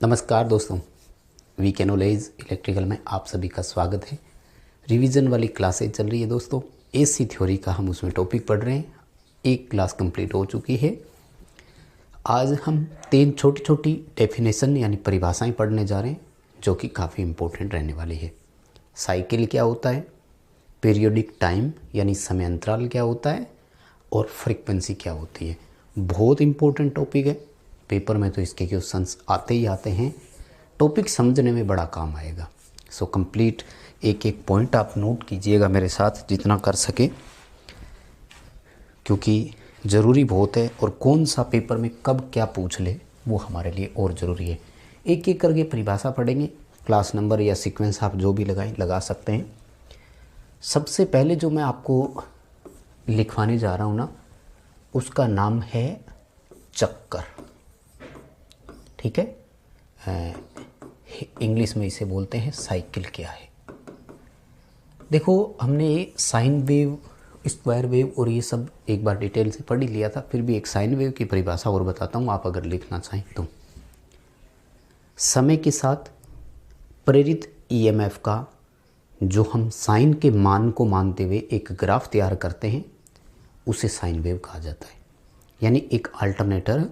नमस्कार दोस्तों, VK knowledge electrical में आप सभी का स्वागत है। रिवीजन वाली क्लासेज चल रही है दोस्तों। एसी थ्योरी का हम उसमें टॉपिक पढ़ रहे हैं। एक क्लास कंप्लीट हो चुकी है। आज हम 3 छोटी छोटी डेफिनेशन यानी परिभाषाएं पढ़ने जा रहे हैं जो कि काफ़ी इम्पोर्टेंट रहने वाली है। साइकिल क्या होता है, पीरियोडिक टाइम यानी समय अंतराल क्या होता है, और फ्रीक्वेंसी क्या होती है। बहुत इम्पोर्टेंट टॉपिक है। पेपर में तो इसके क्वेश्चंस आते ही आते हैं। टॉपिक समझने में बड़ा काम आएगा। सो कंप्लीट एक एक पॉइंट आप नोट कीजिएगा मेरे साथ जितना कर सके, क्योंकि ज़रूरी बहुत है। और कौन सा पेपर में कब क्या पूछ ले वो हमारे लिए और ज़रूरी है। एक एक करके परिभाषा पढ़ेंगे। क्लास नंबर या सीक्वेंस आप जो भी लगा सकते हैं। सबसे पहले जो मैं आपको लिखवाने जा रहा हूँ ना, उसका नाम है चक्कर। ठीक है, इंग्लिश में इसे बोलते हैं साइकिल। क्या है देखो, हमने साइन वेव, स्क्वायर वेव और ये सब एक बार डिटेल से पढ़ ही लिया था। फिर भी एक साइन वेव की परिभाषा और बताता हूँ, आप अगर लिखना चाहें तो। समय के साथ प्रेरित ईएमएफ का जो हम साइन के मान को मानते हुए एक ग्राफ तैयार करते हैं उसे साइन वेव कहा जाता है। यानी एक अल्टरनेटर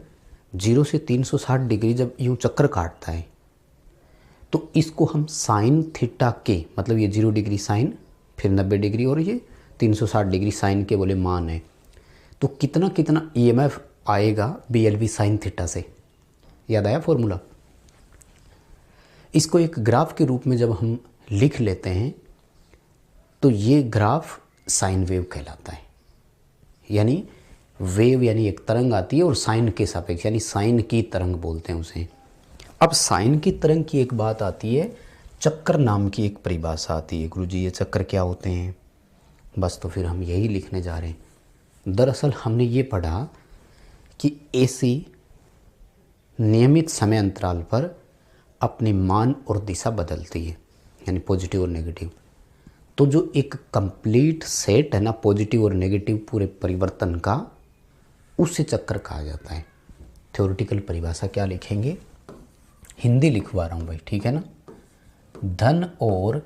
0 से 360 डिग्री जब यूँ चक्कर काटता है तो इसको हम साइन थीटा के, मतलब ये 0 डिग्री साइन, फिर 90 डिग्री और ये 360 डिग्री साइन के बोले मान है, तो कितना कितना ईएमएफ आएगा BLV साइन थीटा से। याद आया फॉर्मूला? इसको एक ग्राफ के रूप में जब हम लिख लेते हैं तो ये ग्राफ साइन वेव कहलाता है। यानी वेव यानी एक तरंग आती है और साइन के सापेक्ष यानी साइन की तरंग बोलते हैं उसे। अब साइन की तरंग की एक बात आती है, चक्कर नाम की एक परिभाषा आती है। गुरुजी ये चक्कर क्या होते हैं? बस तो फिर हम यही लिखने जा रहे हैं। दरअसल हमने ये पढ़ा कि एसी नियमित समय अंतराल पर अपने मान और दिशा बदलती है, यानी पॉजिटिव और नेगेटिव। तो जो एक कंप्लीट सेट है ना, पॉजिटिव और नेगेटिव पूरे परिवर्तन का, उससे चक्कर कहा जाता है। थ्योरेटिकल परिभाषा क्या लिखेंगे? हिंदी लिखवा रहा हूँ भाई, ठीक है ना। धन और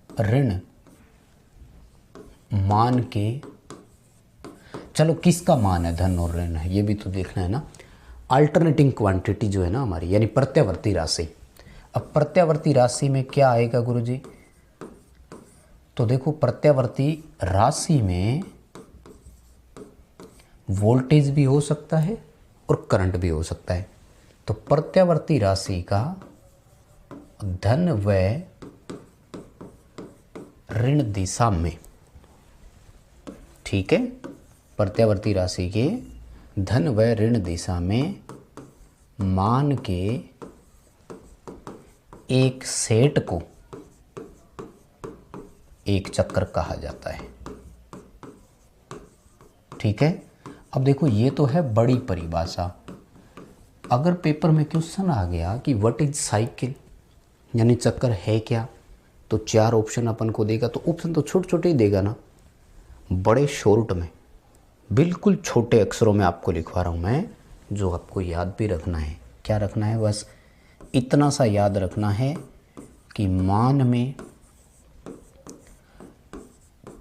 ऋण मान के, चलो किसका मान है, धन और ऋण है, ये भी तो देखना है ना। अल्टरनेटिंग क्वांटिटी जो है ना हमारी, यानी प्रत्यावर्ती राशि। अब प्रत्यावर्ती राशि में क्या आएगा गुरुजी? तो देखो, प्रत्यावर्ती राशि में वोल्टेज भी हो सकता है और करंट भी हो सकता है। तो प्रत्यावर्ती राशि का धन व ऋण दिशा में, ठीक है, प्रत्यावर्ती राशि के धन व ऋण दिशा में मान के एक सेट को एक चक्कर कहा जाता है। ठीक है। अब देखो, ये तो है बड़ी परिभाषा। अगर पेपर में क्वेश्चन आ गया कि व्हाट इज साइकिल, यानी चक्कर है क्या, तो 4 ऑप्शन अपन को देगा। तो ऑप्शन तो छोटे छोटे ही देगा ना, बड़े शॉर्ट में, बिल्कुल छोटे अक्षरों में आपको लिखवा रहा हूँ मैं, जो आपको याद भी रखना है। क्या रखना है? बस इतना सा याद रखना है कि मान में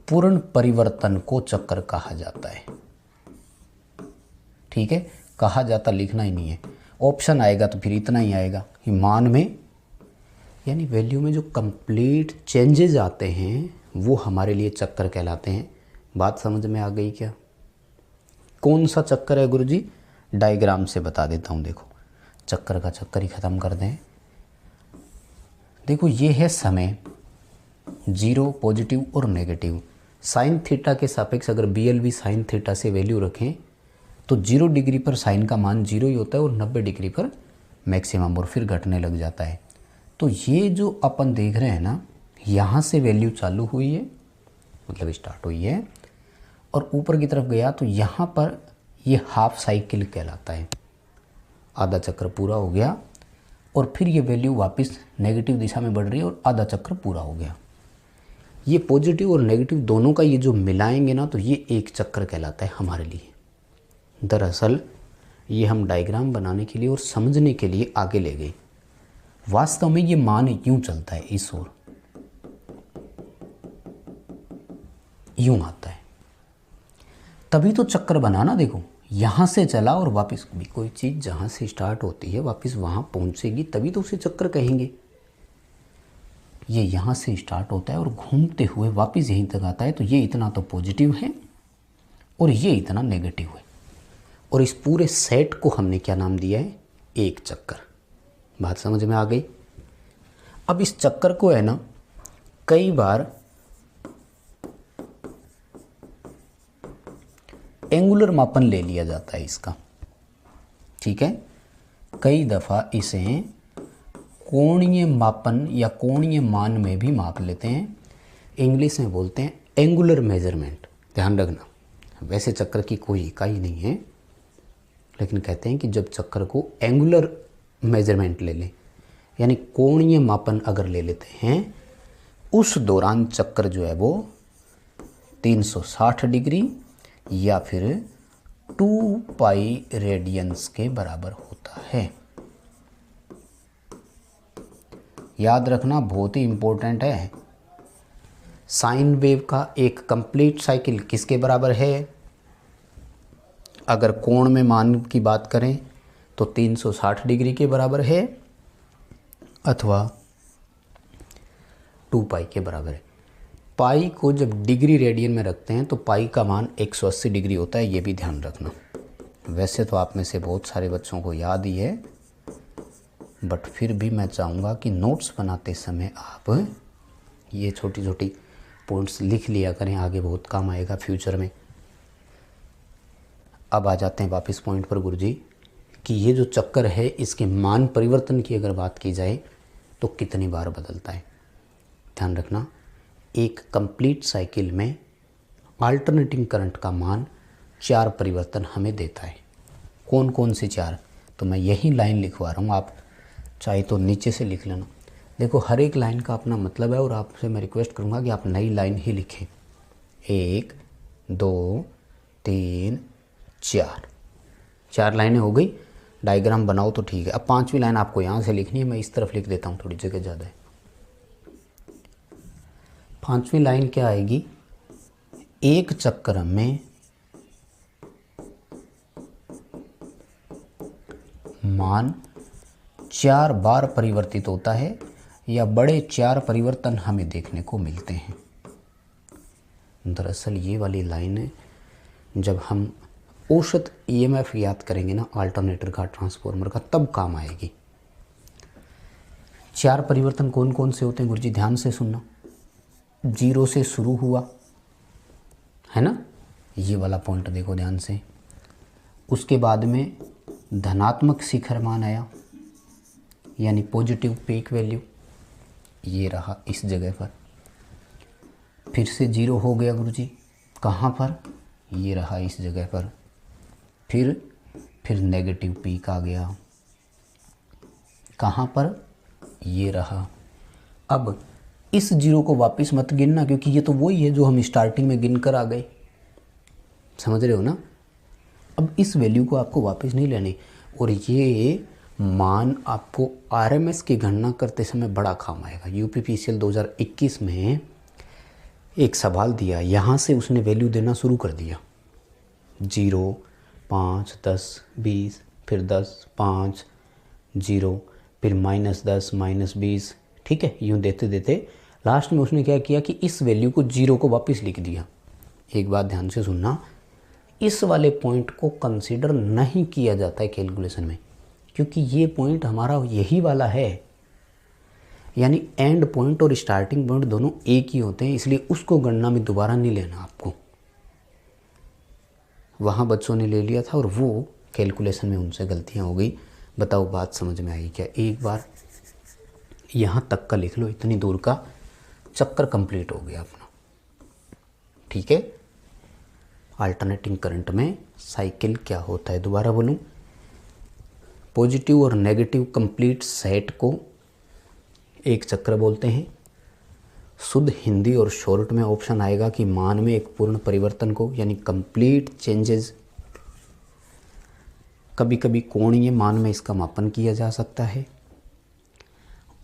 पूर्ण परिवर्तन को चक्कर कहा जाता है। ठीक है, कहा जाता लिखना ही नहीं है। ऑप्शन आएगा तो फिर इतना ही आएगा कि मान में, यानी वैल्यू में जो कंप्लीट चेंजेस आते हैं वो हमारे लिए चक्कर कहलाते हैं। बात समझ में आ गई क्या? कौन सा चक्कर है गुरुजी? डायग्राम से बता देता हूँ। देखो, चक्कर का चक्कर ही ख़त्म कर दें। देखो, ये है समय, 0, पॉजिटिव और नेगेटिव। साइन थीटा के सापेक्ष अगर BLV साइन थीटा से वैल्यू रखें तो 0 डिग्री पर साइन का मान 0 ही होता है और 90 डिग्री पर मैक्सिमम, और फिर घटने लग जाता है। तो ये जो अपन देख रहे हैं ना, यहाँ से वैल्यू चालू हुई है, मतलब स्टार्ट हुई है, और ऊपर की तरफ गया तो यहाँ पर ये हाफ साइकिल कहलाता है। आधा चक्र पूरा हो गया और फिर ये वैल्यू वापस नेगेटिव दिशा में बढ़ रही है और आधा चक्र पूरा हो गया। ये पॉजिटिव और नेगेटिव दोनों का ये जो मिलाएंगे ना, तो ये एक चक्कर कहलाता है हमारे लिए। दरअसल ये हम डायग्राम बनाने के लिए और समझने के लिए आगे ले गए। वास्तव में ये मान यूं चलता है, इस ओर यूं आता है, तभी तो चक्कर बनाना। देखो यहाँ से चला और वापस, भी कोई चीज़ जहाँ से स्टार्ट होती है वापस वहाँ पहुँचेगी तभी तो उसे चक्कर कहेंगे। ये यहाँ से स्टार्ट होता है और घूमते हुए वापस यहीं तक आता है, तो ये इतना तो पॉजिटिव है और ये इतना नेगेटिव है। और इस पूरे सेट को हमने क्या नाम दिया है, एक चक्कर। बात समझ में आ गई। अब इस चक्कर को है ना कई बार एंगुलर मापन ले लिया जाता है इसका, ठीक है। कई दफ़ा इसे कोणीय मापन या कोणीय मान में भी माप लेते हैं। इंग्लिश में बोलते हैं एंगुलर मेजरमेंट। ध्यान रखना, वैसे चक्कर की कोई इकाई नहीं है, लेकिन कहते हैं कि जब चक्कर को एंगुलर मेजरमेंट ले लें, यानी कोणीय मापन अगर ले लेते हैं, उस दौरान चक्कर जो है वो 360 डिग्री या फिर 2 पाई रेडियंस के बराबर होता है। याद रखना, बहुत ही इंपॉर्टेंट है। साइन वेव का एक कंप्लीट साइकिल किसके बराबर है? अगर कोण में मान की बात करें तो 360 डिग्री के बराबर है अथवा 2 पाई के बराबर है। पाई को जब डिग्री रेडियन में रखते हैं तो पाई का मान 180 डिग्री होता है, ये भी ध्यान रखना। वैसे तो आप में से बहुत सारे बच्चों को याद ही है, बट फिर भी मैं चाहूँगा कि नोट्स बनाते समय आप ये छोटी छोटी पॉइंट्स लिख लिया करें, आगे बहुत काम आएगा फ्यूचर में। अब आ जाते हैं वापस पॉइंट पर गुरुजी, कि ये जो चक्कर है इसके मान परिवर्तन की अगर बात की जाए तो कितनी बार बदलता है। ध्यान रखना, एक कंप्लीट साइकिल में अल्टरनेटिंग करंट का मान 4 परिवर्तन हमें देता है। कौन कौन से 4? तो मैं यही लाइन लिखवा रहा हूँ, आप चाहे तो नीचे से लिख लेना। देखो हर एक लाइन का अपना मतलब है और आपसे मैं रिक्वेस्ट करूँगा कि आप नई लाइन ही लिखें। 1 2 3 4 लाइनें हो गई। डायग्राम बनाओ तो ठीक है। अब 5वीं लाइन आपको यहाँ से लिखनी है, मैं इस तरफ लिख देता हूँ, थोड़ी जगह ज़्यादा है। 5वीं लाइन क्या आएगी? एक चक्कर में मान 4 बार परिवर्तित होता है या बड़े 4 परिवर्तन हमें देखने को मिलते हैं। दरअसल ये वाली लाइन जब हम औसत ईएमएफ याद करेंगे ना, अल्टरनेटर का, ट्रांसफॉर्मर का, तब काम आएगी। 4 परिवर्तन कौन कौन से होते हैं गुरुजी? ध्यान से सुनना। 0 से शुरू हुआ है ना, ये वाला पॉइंट देखो ध्यान से। उसके बाद में धनात्मक शिखर मान आया, यानी पॉजिटिव पीक वैल्यू, ये रहा इस जगह पर। फिर से 0 हो गया गुरुजी, कहाँ पर? ये रहा इस जगह पर। फिर नेगेटिव पीक आ गया, कहाँ पर? ये रहा। अब इस 0 को वापस मत गिनना, क्योंकि ये तो वही है जो हम स्टार्टिंग में गिन कर आ गए। समझ रहे हो ना? अब इस वैल्यू को आपको वापस नहीं लेनी। और ये मान आपको आरएमएस की गणना करते समय बड़ा काम आएगा। यूपीपीसीएल 2021 में एक सवाल दिया, यहाँ से उसने वैल्यू देना शुरू कर दिया। 0 5 10 20, फिर 10 5 0, फिर -10 -20, ठीक है। यूँ देते देते लास्ट में उसने क्या किया कि इस वैल्यू को 0 को वापस लिख दिया। एक बात ध्यान से सुनना, इस वाले पॉइंट को कंसीडर नहीं किया जाता है कैलकुलेशन में, क्योंकि ये पॉइंट हमारा यही वाला है, यानी एंड पॉइंट और स्टार्टिंग पॉइंट दोनों एक ही होते हैं, इसलिए उसको गणना में दोबारा नहीं लेना आपको। वहाँ बच्चों ने ले लिया था और वो कैलकुलेशन में उनसे गलतियाँ हो गई। बताओ बात समझ में आई क्या? एक बार यहाँ तक का लिख लो, इतनी दूर का चक्कर कंप्लीट हो गया अपना, ठीक है। अल्टरनेटिंग करंट में साइकिल क्या होता है, दोबारा बोलूँ, पॉजिटिव और नेगेटिव कंप्लीट सेट को एक चक्र बोलते हैं। शुद्ध हिंदी और शॉर्ट में ऑप्शन आएगा कि मान में एक पूर्ण परिवर्तन को, यानी कंप्लीट चेंजेस कभी कभी कोणीय मान में इसका मापन किया जा सकता है।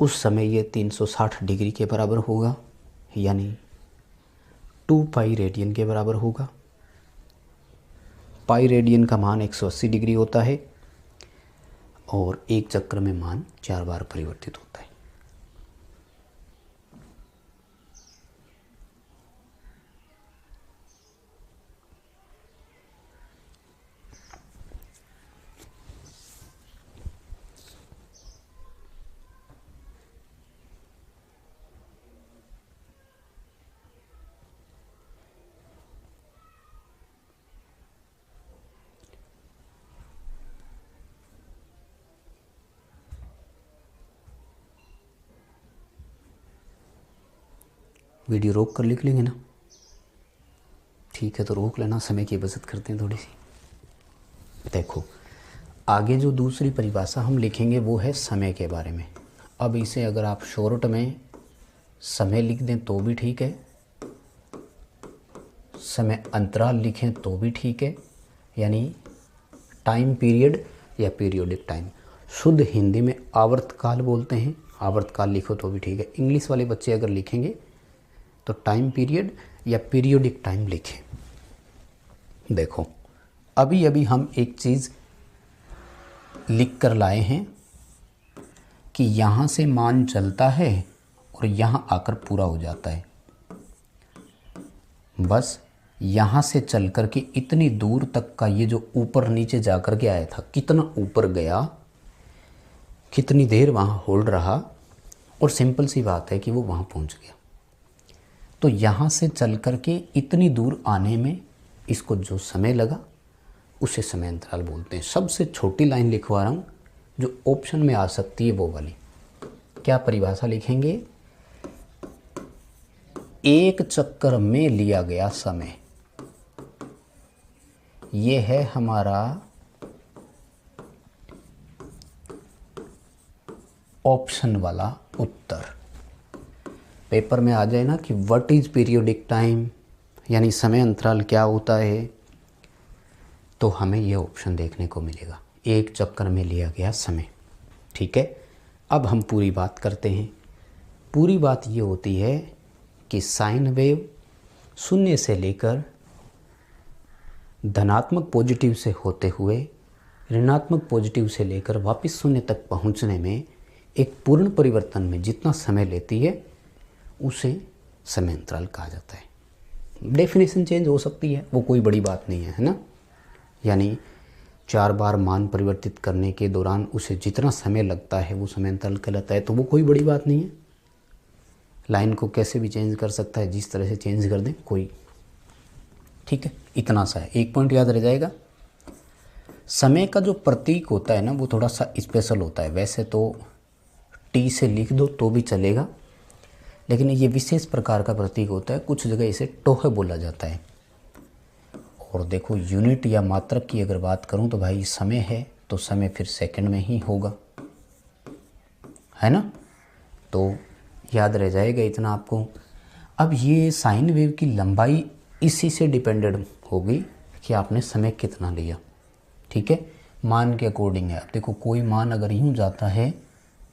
उस समय ये 360 डिग्री के बराबर होगा, यानी 2 पाई रेडियन के बराबर होगा। पाई रेडियन का मान 180 डिग्री होता है और एक चक्र में मान 4 बार परिवर्तित होता है। वीडियो रोक कर लिख लेंगे ना? ठीक है, तो रोक लेना, समय की बचत करते हैं थोड़ी सी। देखो, आगे जो दूसरी परिभाषा हम लिखेंगे वो है समय के बारे में। अब इसे अगर आप शॉर्ट में समय लिख दें तो भी ठीक है, समय अंतराल लिखें तो भी ठीक है, यानी टाइम पीरियड या पीरियोडिक टाइम। शुद्ध हिंदी में आवर्तकाल बोलते हैं, आवर्तकाल लिखो तो भी ठीक है। इंग्लिश वाले बच्चे अगर लिखेंगे तो टाइम पीरियड या पीरियोडिक टाइम लिखें। देखो, अभी अभी हम एक चीज़ लिख कर लाए हैं कि यहाँ से मान चलता है और यहाँ आकर पूरा हो जाता है। बस यहाँ से चल कर के इतनी दूर तक का ये जो ऊपर नीचे जा कर के आया था, कितना ऊपर गया, कितनी देर वहाँ होल्ड रहा, और सिंपल सी बात है कि वो वहाँ पहुँच गया। तो यहाँ से चल कर के इतनी दूर आने में इसको जो समय लगा उसे समय अंतराल बोलते हैं। सबसे छोटी लाइन लिखवा रहा हूँ जो ऑप्शन में आ सकती है वो वाली। क्या परिभाषा लिखेंगे? एक चक्कर में लिया गया समय, ये है हमारा ऑप्शन वाला उत्तर। पेपर में आ जाए ना कि व्हाट इज़ पीरियोडिक टाइम, यानी समय अंतराल क्या होता है, तो हमें यह ऑप्शन देखने को मिलेगा, एक चक्कर में लिया गया समय। ठीक है, अब हम पूरी बात करते हैं। पूरी बात ये होती है कि साइन वेव शून्य से लेकर धनात्मक पॉजिटिव से होते हुए ऋणात्मक पॉजिटिव से लेकर वापस शून्य तक पहुंचने में एक पूर्ण परिवर्तन में जितना समय लेती है उसे समय अंतराल कहा जाता है। डेफिनेशन चेंज हो सकती है, वो कोई बड़ी बात नहीं है ना। यानी 4 बार मान परिवर्तित करने के दौरान उसे जितना समय लगता है वो समय अंतराल कहलाता है, तो वो कोई बड़ी बात नहीं है। लाइन को कैसे भी चेंज कर सकता है, जिस तरह से चेंज कर दें कोई, ठीक है, इतना सा है। एक पॉइंट याद रह जाएगा, समय का जो प्रतीक होता है ना वो थोड़ा सा स्पेशल होता है। वैसे तो टी से लिख दो तो भी चलेगा, लेकिन ये विशेष प्रकार का प्रतीक होता है। कुछ जगह इसे टोह बोला जाता है। और देखो, यूनिट या मात्रक की अगर बात करूं तो भाई समय है तो समय फिर सेकंड में ही होगा, है ना। तो याद रह जाएगा इतना आपको। अब ये साइन वेव की लंबाई इसी से डिपेंडेंट होगी कि आपने समय कितना लिया। ठीक है, मान के अकॉर्डिंग है। अब देखो, कोई मान अगर यूँ जाता है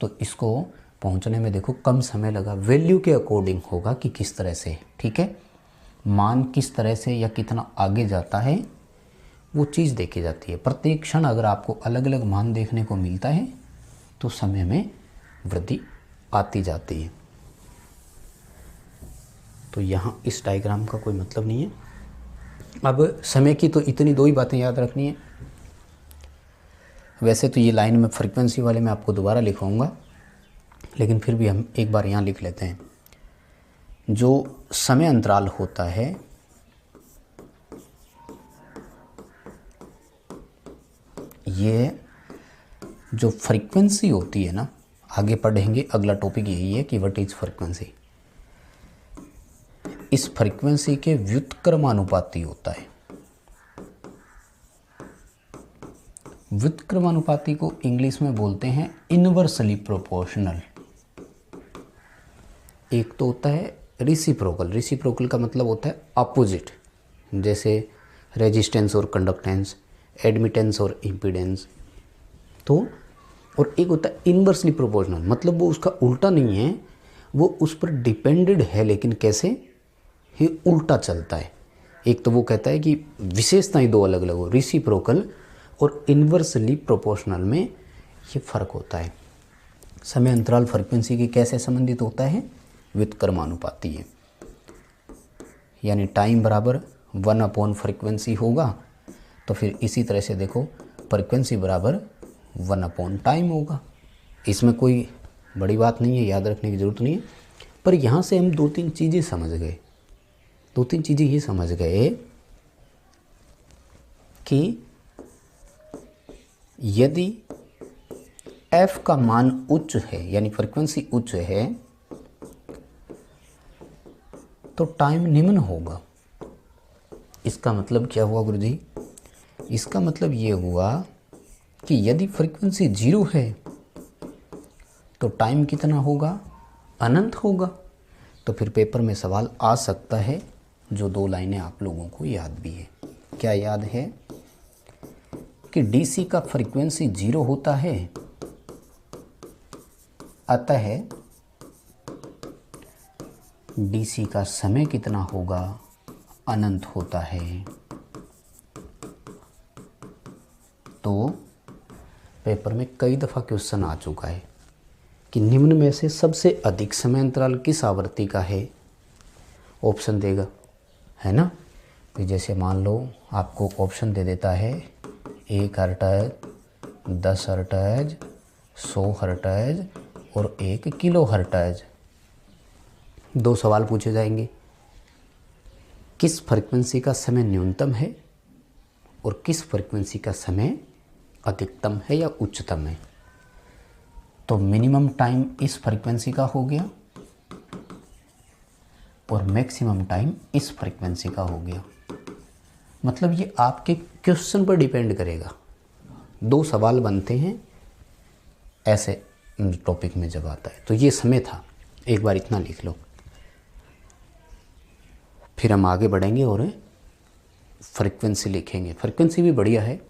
तो इसको पहुंचने में देखो कम समय लगा। वैल्यू के अकॉर्डिंग होगा कि किस तरह से, ठीक है, मान किस तरह से या कितना आगे जाता है वो चीज़ देखी जाती है। प्रत्येक क्षण अगर आपको अलग अलग मान देखने को मिलता है तो समय में वृद्धि आती जाती है। तो यहाँ इस डायग्राम का कोई मतलब नहीं है। अब समय की तो इतनी दो ही बातें याद रखनी है। वैसे तो ये लाइन में फ्रीक्वेंसी वाले में आपको दोबारा लिखवाऊंगा, लेकिन फिर भी हम एक बार यहाँ लिख लेते हैं। जो समय अंतराल होता है ये जो फ्रीक्वेंसी होती है ना, आगे पढ़ेंगे, अगला टॉपिक यही है कि व्हाट इज फ्रीक्वेंसी। इस फ्रीक्वेंसी के व्युत्क्रमानुपाती होता है। व्युत्क्रमानुपाती को इंग्लिश में बोलते हैं इनवर्सली प्रोपोर्शनल। एक तो होता है रिसिप्रोकल। रिसिप्रोकल का मतलब होता है अपोजिट, जैसे रेजिस्टेंस और कंडक्टेंस, एडमिटेंस और इम्पीडेंस। तो और एक होता है इन्वर्सली प्रोपोर्शनल, मतलब वो उसका उल्टा नहीं है, वो उस पर डिपेंडेड है, लेकिन कैसे, ये उल्टा चलता है। एक तो वो कहता है कि विशेषताएं दो अलग अलग हो, रेसिप्रोकल और इन्वर्सली प्रोपोर्शनल में ये फ़र्क होता है। समय अंतराल फ्रीक्वेंसी के कैसे संबंधित होता है, व्युत्क्रमानुपाती है, यानी टाइम बराबर 1 फ्रीक्वेंसी होगा, तो फिर इसी तरह से देखो फ्रीक्वेंसी बराबर 1 टाइम होगा। इसमें कोई बड़ी बात नहीं है, याद रखने की ज़रूरत नहीं है। पर यहाँ से हम 2-3 चीज़ें समझ गए। 2-3 चीज़ें ये समझ गए कि यदि f का मान उच्च है, यानी फ्रीक्वेंसी उच्च है, तो टाइम निम्न होगा। इसका मतलब क्या हुआ गुरुजी? इसका मतलब ये हुआ कि यदि फ्रीक्वेंसी 0 है तो टाइम कितना होगा? अनंत होगा। तो फिर पेपर में सवाल आ सकता है, जो 2 लाइनें आप लोगों को याद भी है। क्या याद है? कि डीसी का फ्रीक्वेंसी 0 होता है, अतः डीसी का समय कितना होगा? अनंत होता है। तो पेपर में कई दफ़ा क्वेश्चन आ चुका है कि निम्न में से सबसे अधिक समय अंतराल किस आवृत्ति का है? ऑप्शन देगा, है ना। तो जैसे मान लो आपको ऑप्शन दे देता है 1 हर्ट्ज, 10 हर्ट्ज, 100 हर्ट्ज और 1 किलो हर्ट्ज। 2 सवाल पूछे जाएंगे, किस फ्रीक्वेंसी का समय न्यूनतम है और किस फ्रीक्वेंसी का समय अधिकतम है या उच्चतम है। तो मिनिमम टाइम इस फ्रीक्वेंसी का हो गया और मैक्सिमम टाइम इस फ्रीक्वेंसी का हो गया। मतलब ये आपके क्वेश्चन पर डिपेंड करेगा। 2 सवाल बनते हैं ऐसे टॉपिक में जब आता है। तो ये समय था, एक बार इतना लिख लो, फिर हम आगे बढ़ेंगे और फ्रीक्वेंसी लिखेंगे। फ्रीक्वेंसी भी बढ़िया है।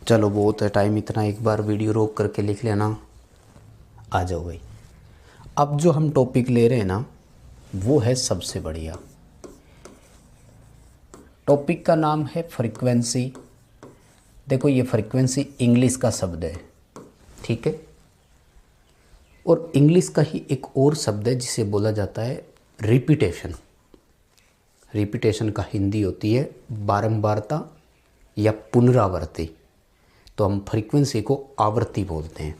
चलो बहुत है, टाइम इतना, एक बार वीडियो रोक करके लिख लेना। आ जाओ भाई। अब जो हम टॉपिक ले रहे हैं ना, वो है सबसे बढ़िया। टॉपिक का नाम है फ्रीक्वेंसी। देखो ये फ्रीक्वेंसी इंग्लिश का शब्द है, ठीक है। और इंग्लिश का ही एक और शब्द है जिसे बोला जाता है रिपीटेशन। रिपीटेशन का हिंदी होती है बारंबारता या पुनरावृत्ति। तो हम फ्रीक्वेंसी को आवृत्ति बोलते हैं।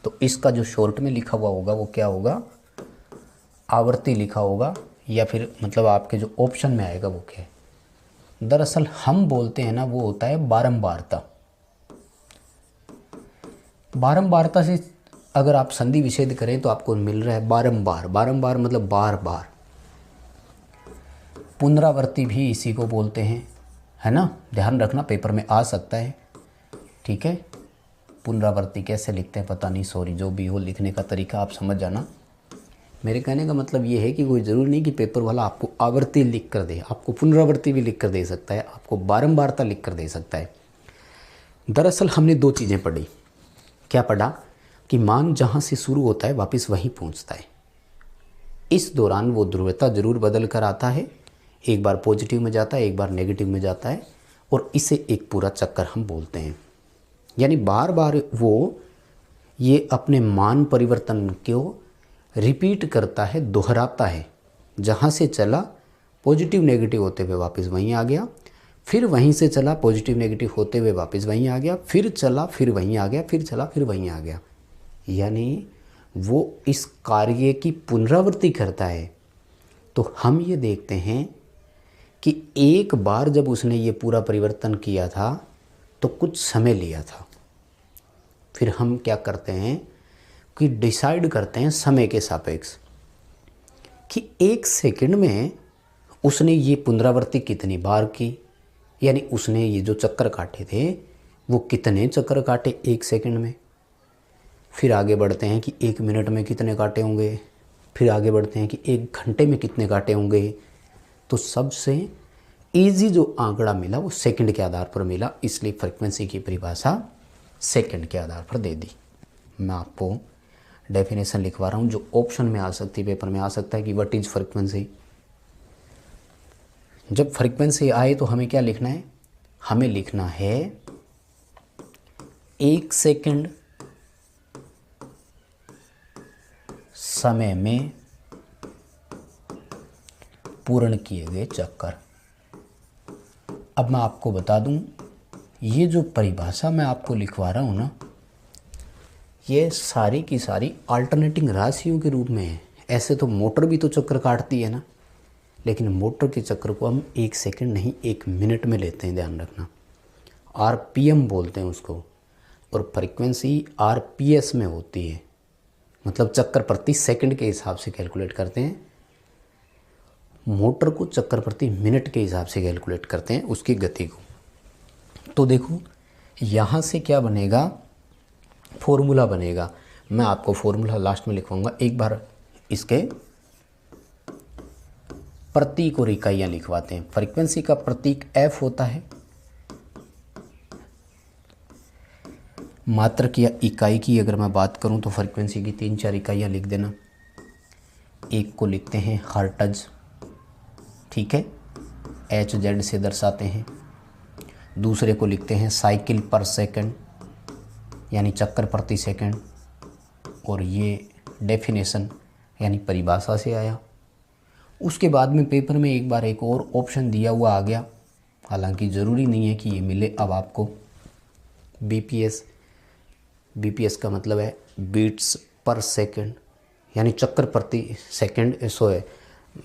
तो इसका जो शॉर्ट में लिखा हुआ होगा वो क्या होगा? आवृत्ति लिखा होगा, या फिर मतलब आपके जो ऑप्शन में आएगा वो क्या है? दरअसल हम बोलते हैं ना, वो होता है बारंबारता। बारंबारता से अगर आप संधि विच्छेद करें तो आपको मिल रहा है बारंबार। बारंबार मतलब बार बार। पुनरावृत्ति भी इसी को बोलते हैं, है ना। ध्यान रखना, पेपर में आ सकता है, ठीक है। पुनरावृत्ति कैसे लिखते हैं पता नहीं, सॉरी, जो भी हो लिखने का तरीका आप समझ जाना। मेरे कहने का मतलब ये है कि कोई ज़रूरी नहीं कि पेपर वाला आपको आवृत्ति लिख कर दे, आपको पुनरावृत्ति भी लिख कर दे सकता है, आपको बारंबारता लिख कर दे सकता है। दरअसल हमने 2 चीज़ें पढ़ी। क्या पढ़ा? कि मान जहाँ से शुरू होता है वापस वहीं पहुँचता है। इस दौरान वो ध्रुवता जरूर बदल कर आता है, एक बार पॉजिटिव में जाता है, एक बार नेगेटिव में जाता है, और इसे एक पूरा चक्कर हम बोलते हैं। यानी बार बार वो ये अपने मान परिवर्तन को रिपीट करता है, दोहराता है। जहाँ से चला पॉजिटिव नेगेटिव होते हुए वापस वहीं आ गया, फिर वहीं से चला पॉजिटिव नेगेटिव होते हुए वापस वहीं आ गया, फिर चला फिर वहीं आ गया, फिर चला फिर वहीं आ गया। यानी वो इस कार्य की पुनरावृत्ति करता है। तो हम ये देखते हैं कि एक बार जब उसने ये पूरा परिवर्तन किया था तो कुछ समय लिया था, फिर हम क्या करते हैं कि डिसाइड करते हैं समय के सापेक्ष कि 1 सेकंड में उसने ये पुनरावृत्ति कितनी बार की, यानी उसने ये जो चक्कर काटे थे वो कितने चक्कर काटे 1 सेकंड में। फिर आगे बढ़ते हैं कि 1 मिनट में कितने काटे होंगे, फिर आगे बढ़ते हैं कि 1 घंटे में कितने काटे होंगे। तो सबसे इजी जो आंकड़ा मिला वो सेकंड के आधार पर मिला, इसलिए फ्रीक्वेंसी की परिभाषा सेकंड के आधार पर दे दी। मैं आपको डेफिनेशन लिखवा रहा हूँ जो ऑप्शन में आ सकती है, पेपर में आ सकता है कि व्हाट इज फ्रीक्वेंसी। जब फ्रीक्वेंसी आए तो हमें क्या लिखना है, हमें लिखना है 1 सेकंड समय में पूर्ण किए गए चक्कर। अब मैं आपको बता दूं, ये जो परिभाषा मैं आपको लिखवा रहा हूँ ना, ये सारी की सारी अल्टरनेटिंग राशियों के रूप में है। ऐसे तो मोटर भी तो चक्कर काटती है ना, लेकिन मोटर के चक्कर को हम 1 सेकंड नहीं 1 मिनट में लेते हैं, ध्यान रखना। आरपीएम बोलते हैं उसको, और फ्रीक्वेंसी आरपीएस में होती है, मतलब चक्कर प्रति सेकंड के हिसाब से कैलकुलेट करते हैं। मोटर को चक्कर प्रति मिनट के हिसाब से कैलकुलेट करते हैं उसकी गति को। तो देखो यहाँ से क्या बनेगा, फॉर्मूला बनेगा। मैं आपको फॉर्मूला लास्ट में लिखवाऊंगा, एक बार इसके प्रतीक और इकाइयाँ लिखवाते हैं। फ्रीक्वेंसी का प्रतीक एफ होता है, मात्रक या इकाई की अगर मैं बात करूं तो फ्रीक्वेंसी की 3-4 इकाइयाँ लिख देना। एक को लिखते हैं हर्ट्ज, ठीक है, एच जेड से दर्शाते हैं। दूसरे को लिखते हैं साइकिल पर सेकंड, यानी चक्कर प्रति सेकंड, और ये डेफिनेशन यानी परिभाषा से आया। उसके बाद में पेपर में एक बार एक और ऑप्शन दिया हुआ आ गया, हालांकि ज़रूरी नहीं है कि ये मिले अब आपको। बीपीएस, बीपीएस का मतलब है बीट्स पर सेकंड, यानी चक्कर प्रति सेकंड,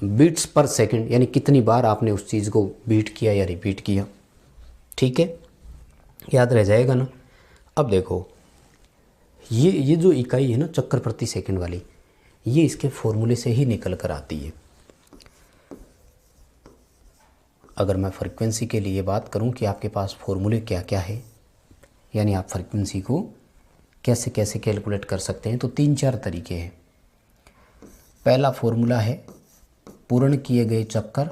बीट्स पर सेकंड, यानी कितनी बार आपने उस चीज़ को बीट किया या रिपीट किया, ठीक है, याद रह जाएगा ना। अब देखो ये जो इकाई है ना चक्कर प्रति सेकंड वाली, ये इसके फॉर्मूले से ही निकल कर आती है। अगर मैं फ्रीक्वेंसी के लिए बात करूं कि आपके पास फॉर्मूले क्या क्या है, यानी आप फ्रीक्वेंसी को कैसे कैसे कैलकुलेट कर सकते हैं, तो 3-4 तरीके हैं। पहला फॉर्मूला है पूर्ण किए गए चक्कर,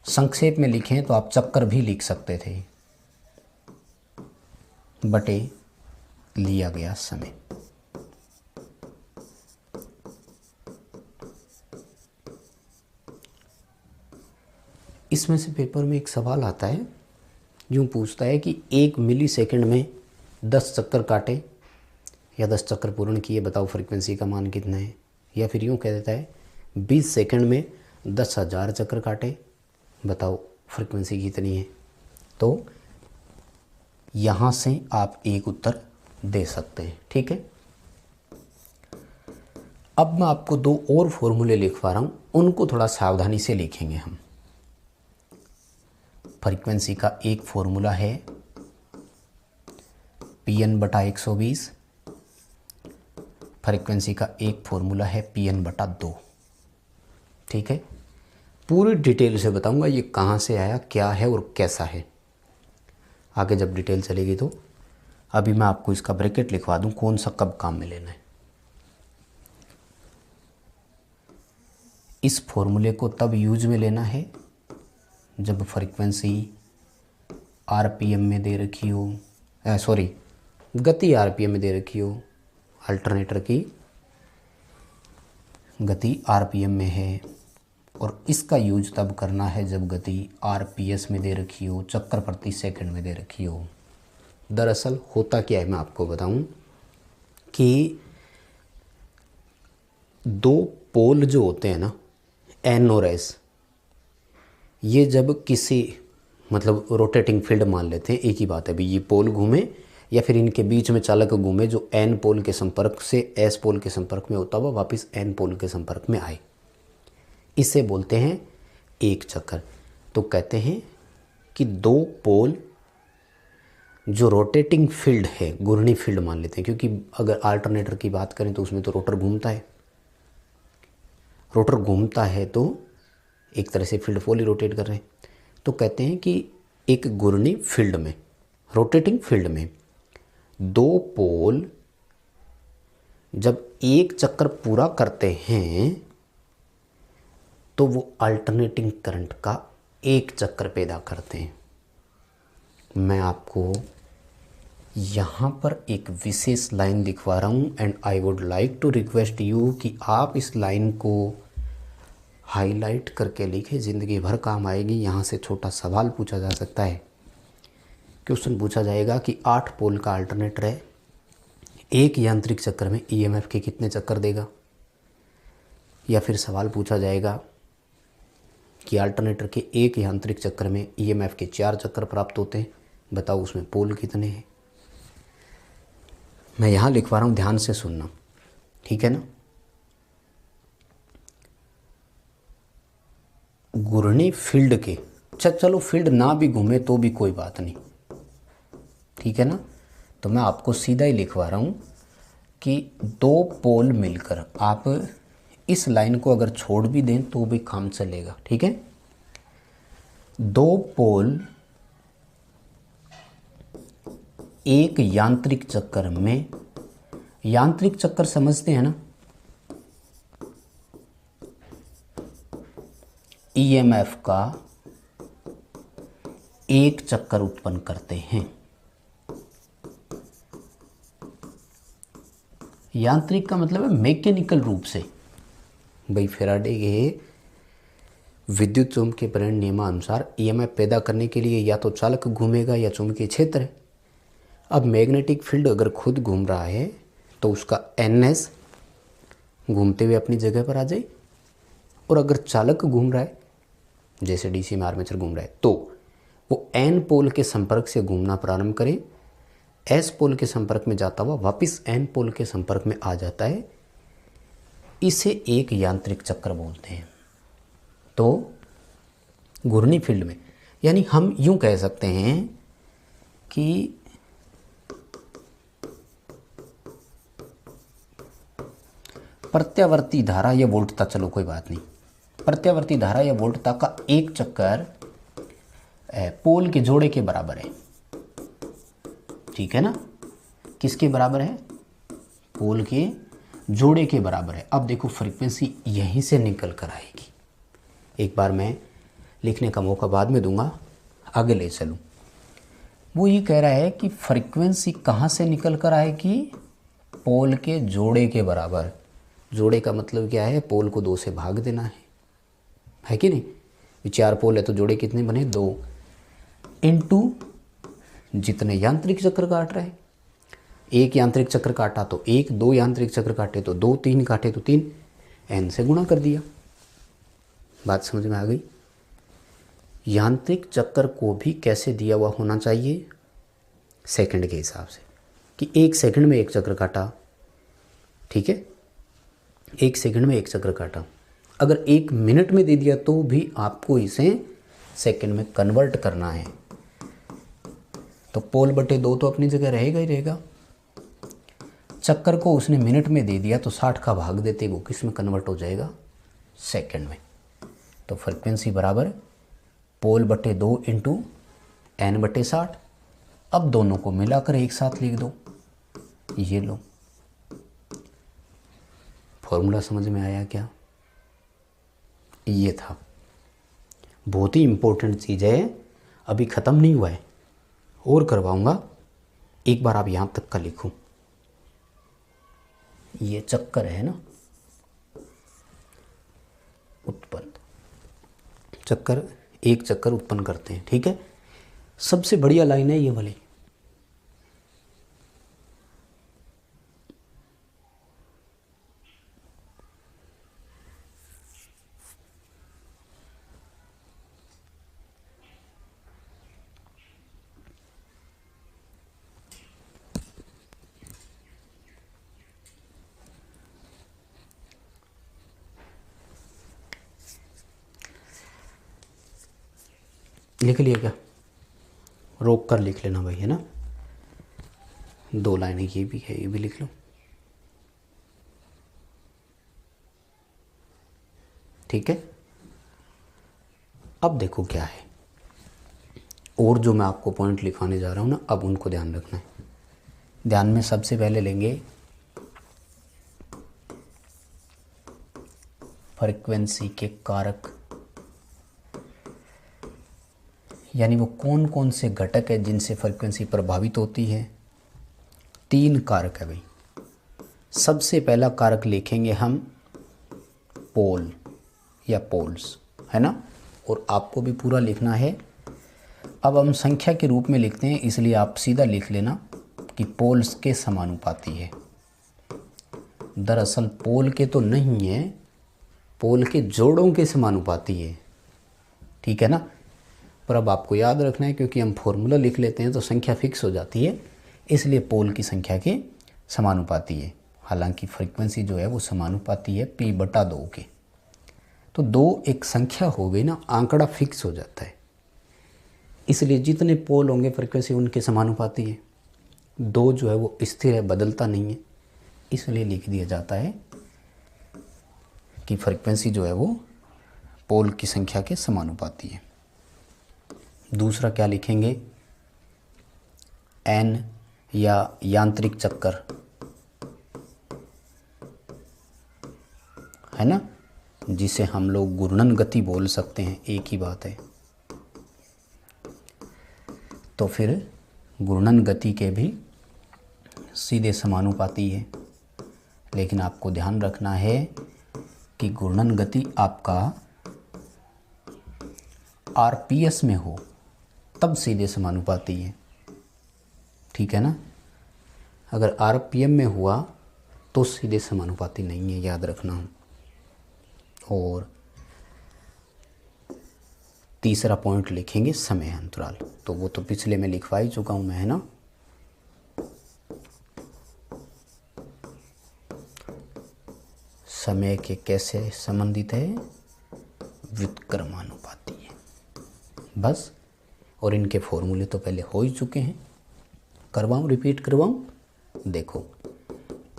संक्षेप में लिखें तो आप चक्कर भी लिख सकते थे, बटे लिया गया समय। इसमें से पेपर में एक सवाल आता है, यूँ पूछता है कि 1 मिली सेकंड में 10 चक्कर काटे या 10 चक्कर पूर्ण किए, बताओ फ्रीक्वेंसी का मान कितना है। या फिर यूँ कह देता है 20 सेकंड में 10,000 चक्कर काटे, बताओ फ्रीक्वेंसी कितनी है। तो यहाँ से आप एक उत्तर दे सकते हैं, ठीक है। अब मैं आपको 2 और फॉर्मूले लिखवा रहा हूँ, उनको थोड़ा सावधानी से लिखेंगे हम। फ्रीक्वेंसी का एक फॉर्मूला है Pn/120, फ्रीक्वेंसी का एक फॉर्मूला है Pn/2, ठीक है। पूरी डिटेल से बताऊंगा ये कहाँ से आया, क्या है और कैसा है। आगे जब डिटेल चलेगी तो अभी मैं आपको इसका ब्रैकेट लिखवा दूं, कौन सा कब काम में लेना है। इस फॉर्मूले को तब यूज में लेना है जब फ्रीक्वेंसी आरपीएम में दे रखी हो, गति आरपीएम में दे रखी हो, अल्टरनेटर की गति आरपीएम में है। और इसका यूज तब करना है जब गति आरपीएस में दे रखी हो, चक्कर प्रति सेकंड में दे रखी हो। दरअसल होता क्या है मैं आपको बताऊं कि 2 पोल जो होते हैं ना, एन और एस, ये जब किसी मतलब रोटेटिंग फील्ड मान लेते हैं, एक ही बात है भाई, ये पोल घूमे या फिर इनके बीच में चालक घूमे जो एन पोल के संपर्क से एस पोल के संपर्क में होता हुआ वापस एन पोल के संपर्क में आए, इसे बोलते हैं एक चक्कर। तो कहते हैं कि 2 पोल जो रोटेटिंग फील्ड है, घूर्णी फील्ड मान लेते हैं, क्योंकि अगर अल्टरनेटर की बात करें तो उसमें तो रोटर घूमता है। रोटर घूमता है तो एक तरह से फील्ड पोल ही रोटेट कर रहे हैं। तो कहते हैं कि एक घूर्णी फील्ड में, रोटेटिंग फील्ड में दो पोल जब एक चक्कर पूरा करते हैं तो वो अल्टरनेटिंग करंट का एक चक्कर पैदा करते हैं। मैं आपको यहाँ पर एक विशेष लाइन दिखवा रहा हूँ and I would like to request you कि आप इस लाइन को हाईलाइट करके लिखें, ज़िंदगी भर काम आएगी। यहाँ से छोटा सवाल पूछा जा सकता है। क्वेश्चन पूछा जाएगा कि 8 पोल का अल्टरनेटर है, एक यांत्रिक चक्कर में ईएमएफ के कितने चक्कर देगा। या फिर सवाल पूछा जाएगा कि अल्टरनेटर के एक यांत्रिक चक्कर में ईएमएफ के 4 चक्कर प्राप्त होते हैं, बताओ उसमें पोल कितने हैं। मैं यहाँ लिखवा रहा हूँ, ध्यान से सुनना, ठीक है ना। घूर्णी फील्ड के, चलो फील्ड ना भी घूमे तो भी कोई बात नहीं, ठीक है ना। तो मैं आपको सीधा ही लिखवा रहा हूँ कि दो पोल मिलकर, आप इस लाइन को अगर छोड़ भी दें तो भी काम चलेगा, ठीक है। दो पोल एक यांत्रिक चक्कर में, यांत्रिक चक्कर समझते हैं ना, ईएमएफ का एक चक्कर उत्पन्न करते हैं। यांत्रिक का मतलब है मैकेनिकल रूप से। भाई फैराडे के विद्युत चुंबकीय प्रेरण नियमानुसार ईएमएफ पैदा करने के लिए या तो चालक घूमेगा या चुंबकीय क्षेत्र है। अब मैग्नेटिक फील्ड अगर खुद घूम रहा है तो उसका एनएस घूमते हुए अपनी जगह पर आ जाए, और अगर चालक घूम रहा है जैसे डीसी में आर्मेचर घूम रहा है तो वो एन पोल के संपर्क से घूमना प्रारंभ करे, एस पोल के संपर्क में जाता हुआ वापस एन पोल के संपर्क में आ जाता है। इसे एक यांत्रिक चक्कर बोलते हैं। तो घूर्णी फील्ड में, यानी हम यूं कह सकते हैं कि प्रत्यावर्ती धारा या वोल्टता, चलो कोई बात नहीं, प्रत्यावर्ती धारा या वोल्टता का एक चक्कर पोल के जोड़े के बराबर है, ठीक है ना। किसके बराबर है? पोल के जोड़े के बराबर है। अब देखो फ्रीक्वेंसी यहीं से निकल कर आएगी। एक बार मैं लिखने का मौका बाद में दूंगा, आगे ले चलूं। वो ये कह रहा है कि फ्रीक्वेंसी कहाँ से निकल कर आएगी? पोल के जोड़े के बराबर। जोड़े का मतलब क्या है? पोल को 2 से भाग देना है कि नहीं। 4 पोल है तो जोड़े कितने बने? 2 इंटू जितने यांत्रिक चक्र काट रहा है। एक यांत्रिक चक्र काटा तो 1, 2 यांत्रिक चक्र काटे तो 2, 3 काटे तो 3, एन से गुणा कर दिया। बात समझ में आ गई। यांत्रिक चक्र को भी कैसे दिया हुआ होना चाहिए? सेकंड के हिसाब से, कि 1 सेकंड में 1 चक्र काटा, ठीक है, 1 सेकंड में 1 चक्र काटा। अगर 1 मिनट में दे दिया तो भी आपको इसे सेकंड में कन्वर्ट करना है। तो पोल बटे 2 तो अपनी जगह रहेगा ही रहेगा। चक्कर को उसने मिनट में दे दिया तो 60 का भाग देते वो किस में कन्वर्ट हो जाएगा? सेकंड में। तो फ्रिक्वेंसी बराबर पोल बटे 2 इंटू एन बटे 60। अब दोनों को मिलाकर एक साथ लिख दो। ये लो, फॉर्मूला समझ में आया क्या? ये था। बहुत ही इंपॉर्टेंट चीज़ है, अभी ख़त्म नहीं हुआ है और करवाऊंगा। एक बार आप यहाँ तक का लिखो। ये चक्कर है ना, उत्पन्न चक्कर, एक चक्कर उत्पन्न करते हैं, ठीक है। सबसे बढ़िया लाइन है ये वाली। लिख लिया क्या? रोक कर लिख लेना भाई, है ना। 2 लाइनें ये भी है, ये भी लिख लो। ठीक है, अब देखो क्या है, और जो मैं आपको पॉइंट लिखाने जा रहा हूँ ना, अब उनको ध्यान रखना है। ध्यान में सबसे पहले लेंगे फ्रीक्वेंसी के कारक, यानी वो कौन कौन से घटक है जिनसे फ्रीक्वेंसी प्रभावित होती है। 3 कारक है भाई। सबसे पहला कारक लिखेंगे हम पोल या पोल्स, है ना, और आपको भी पूरा लिखना है। अब हम संख्या के रूप में लिखते हैं, इसलिए आप सीधा लिख लेना कि पोल्स के समानुपाती है। दरअसल पोल के तो नहीं है, पोल के जोड़ों के समानुपाती है। ठीक है ना, पर अब आपको याद रखना है, क्योंकि हम फॉर्मूला लिख लेते हैं तो संख्या फिक्स हो जाती है, इसलिए पोल की संख्या के समानुपाती है। हालांकि फ्रीक्वेंसी जो है वो समानुपाती है p/2 के। तो 2 एक संख्या हो गई ना, आंकड़ा फिक्स हो जाता है, इसलिए जितने पोल होंगे फ्रीक्वेंसी उनके समानुपाती है। 2 जो है वो स्थिर है, बदलता नहीं है, इसलिए लिख दिया जाता है कि फ्रीक्वेंसी जो है वो पोल की संख्या के समानुपाती है। दूसरा क्या लिखेंगे, n या यांत्रिक चक्कर, है ना, जिसे हम लोग घूर्णन गति बोल सकते हैं, एक ही बात है। तो फिर घूर्णन गति के भी सीधे समानुपाती है, लेकिन आपको ध्यान रखना है कि घूर्णन गति आपका आरपीएस में हो तब सीधे समानुपाती है। ठीक है ना, अगर आरपीएम में हुआ तो सीधे समानुपाती नहीं है, याद रखना। और तीसरा पॉइंट लिखेंगे समय अंतराल, तो वो तो पिछले में लिखवा ही चुका हूं मैं, है ना। समय के कैसे संबंधित है, व्युत्क्रमानुपाती है, बस। और इनके फॉर्मूले तो पहले हो ही चुके हैं, करवाऊं, रिपीट करवाऊं। देखो,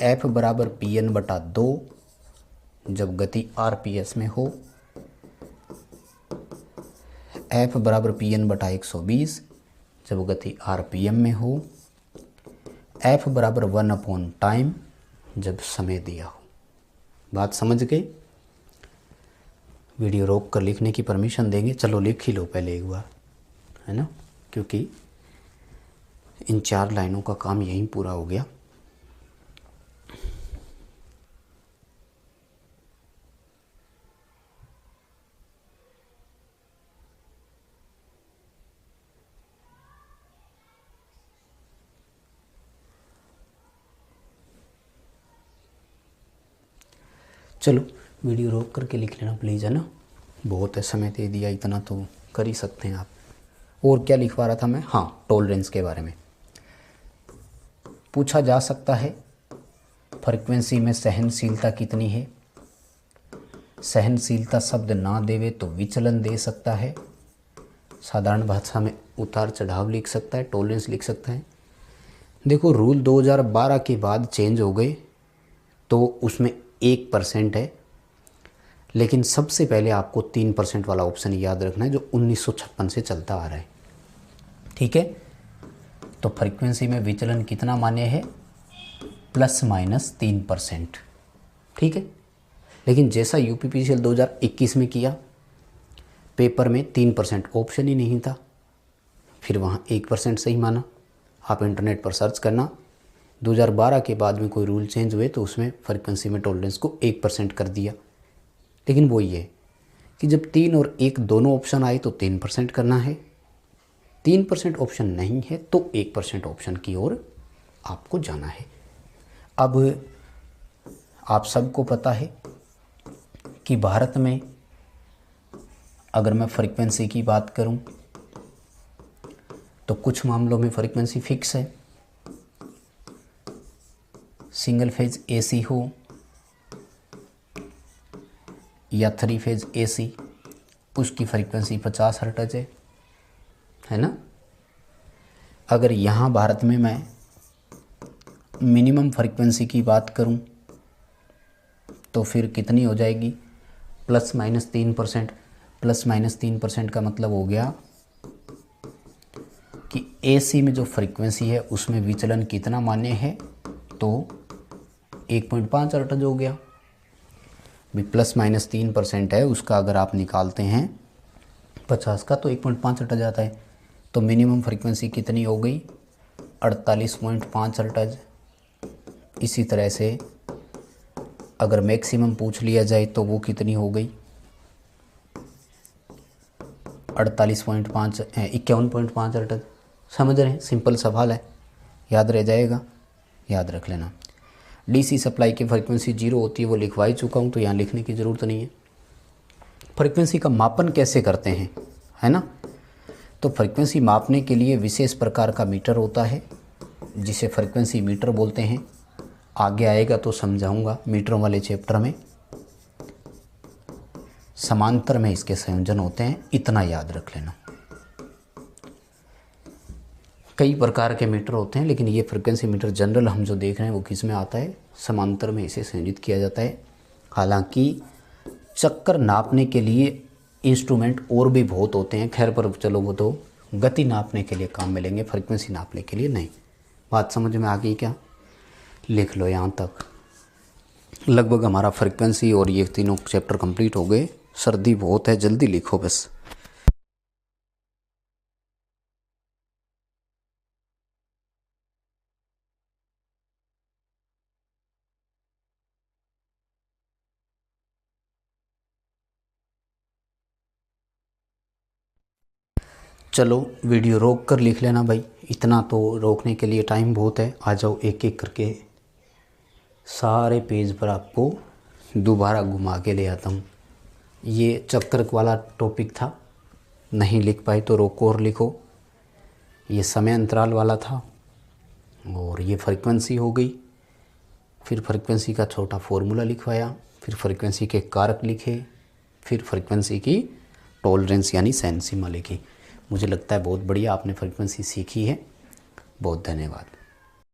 F बराबर Pn/2 जब गति आरपीएस में हो, F बराबर Pn/120 जब गति आरपीएम में हो, F बराबर 1/टाइम जब समय दिया हो। बात समझ गए? वीडियो रोक कर लिखने की परमिशन देंगे? चलो लिख ही लो पहले एक बार, है ना, क्योंकि इन 4 लाइनों का काम यहीं पूरा हो गया। चलो वीडियो रोक करके लिख लेना प्लीज़, है ना, बहुत है, समय दे दिया, इतना तो कर ही सकते हैं आप। और क्या लिखवा रहा था मैं, हाँ, टॉलरेंस के बारे में पूछा जा सकता है। फ्रीक्वेंसी में सहनशीलता कितनी है? सहनशीलता शब्द ना देवे तो विचलन दे सकता है, साधारण भाषा में उतार चढ़ाव लिख सकता है, टॉलरेंस लिख सकता है। देखो, रूल 2012 के बाद चेंज हो गए तो उसमें 1% है, लेकिन सबसे पहले आपको 3% वाला ऑप्शन याद रखना है, जो 1956 से चलता आ रहा है। ठीक है, तो फ्रीक्वेंसी में विचलन कितना मान्य है, ±3%। ठीक है, लेकिन जैसा यूपीपीसीएल 2021 में किया, पेपर में 3% ऑप्शन ही नहीं था, फिर वहाँ 1% सही माना। आप इंटरनेट पर सर्च करना, 2012 के बाद में कोई रूल चेंज हुए तो उसमें फ्रीक्वेंसी में टॉलरेंस को 1% कर दिया। लेकिन वो ये कि जब 3 और 1 दोनों ऑप्शन आए तो 3% करना है, 3% ऑप्शन नहीं है तो 1% ऑप्शन की ओर आपको जाना है। अब आप सबको पता है कि भारत में अगर मैं फ्रीक्वेंसी की बात करूं तो कुछ मामलों में फ्रीक्वेंसी फिक्स है। सिंगल फेज एसी हो या 3 फेज एसी, उसकी फ्रीक्वेंसी 50 हर्ट्ज है ना। अगर यहाँ भारत में मैं मिनिमम फ्रीक्वेंसी की बात करूं तो फिर कितनी हो जाएगी, ±3%। ±3% का मतलब हो गया कि AC में जो फ्रीक्वेंसी है उसमें विचलन कितना मान्य है, तो 1.5 हर्ट्ज हो गया। भी ±3% है उसका अगर आप निकालते हैं 50 का तो 1.5 हर्ट्ज आता है। तो मिनिमम फ्रीक्वेंसी कितनी हो गई, 48.5 हर्ट्ज। इसी तरह से अगर मैक्सिमम पूछ लिया जाए तो वो कितनी हो गई, 48.5 51.5 हर्ट्ज। समझ रहे हैं, सिंपल सवाल है, याद रह जाएगा, याद रख लेना। DC सप्लाई की फ्रीक्वेंसी 0 होती है, वो लिखवा ही चुका हूँ तो यहाँ लिखने की ज़रूरत नहीं है। फ्रीक्वेंसी का मापन कैसे करते हैं, है ना। तो फ्रीक्वेंसी मापने के लिए विशेष प्रकार का मीटर होता है जिसे फ्रीक्वेंसी मीटर बोलते हैं। आगे आएगा तो समझाऊंगा मीटरों वाले चैप्टर में। समांतर में इसके संयोजन होते हैं, इतना याद रख लेना। कई प्रकार के मीटर होते हैं लेकिन ये फ्रीक्वेंसी मीटर जनरल हम जो देख रहे हैं वो किस में आता है, समांतर में इसे संयोजित किया जाता है। हालांकि चक्कर नापने के लिए इंस्ट्रूमेंट और भी बहुत होते हैं, खैर पर चलो वो तो गति नापने के लिए काम में लेंगे, फ्रीक्वेंसी नापने के लिए नहीं। बात समझ में आ गई क्या, लिख लो यहाँ तक। लगभग हमारा फ्रीक्वेंसी और ये तीनों चैप्टर कंप्लीट हो गए। सर्दी बहुत है, जल्दी लिखो बस। चलो वीडियो रोक कर लिख लेना भाई, इतना तो रोकने के लिए टाइम बहुत है। आ जाओ एक एक करके सारे पेज पर आपको दोबारा घुमा के ले आता हूँ। ये चक्कर वाला टॉपिक था, नहीं लिख पाए तो रोको और लिखो। ये समय अंतराल वाला था और ये फ्रीक्वेंसी हो गई। फिर फ्रीक्वेंसी का छोटा फॉर्मूला लिखवाया, फिर फ्रीक्वेंसी के कारक लिखे, फिर फ्रीक्वेंसी की टॉलरेंस यानी सहनसीमा लिखी। मुझे लगता है बहुत बढ़िया आपने फ्रीक्वेंसी सीखी है। बहुत धन्यवाद।